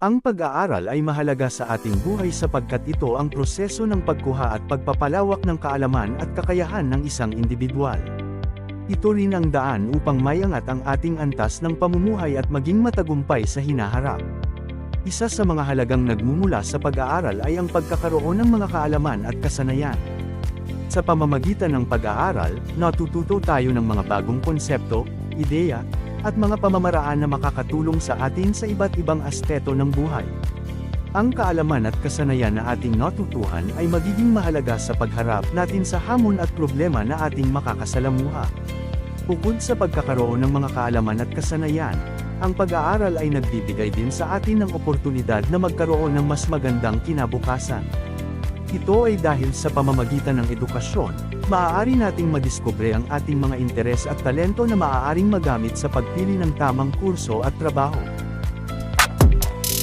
Ang pag-aaral ay mahalaga sa ating buhay sapagkat ito ang proseso ng pagkuha at pagpapalawak ng kaalaman at kakayahan ng isang individual. Ito rin ang daan upang maiangat ang ating antas ng pamumuhay at maging matagumpay sa hinaharap. Isa sa mga halagang nagmumula sa pag-aaral ay ang pagkakaroon ng mga kaalaman at kasanayan. Sa pamamagitan ng pag-aaral, natututo tayo ng mga bagong konsepto, ideya, at mga pamamaraan na makakatulong sa atin sa iba't ibang aspeto ng buhay. Ang kaalaman at kasanayan na ating natutuhan ay magiging mahalaga sa pagharap natin sa hamon at problema na ating makakasalamuha. Bukod sa pagkakaroon ng mga kaalaman at kasanayan, ang pag-aaral ay nagbibigay din sa atin ng oportunidad na magkaroon ng mas magandang kinabukasan. Ito ay dahil sa pamamagitan ng edukasyon, maaari nating madiskubre ang ating mga interes at talento na maaaring magamit sa pagpili ng tamang kurso at trabaho.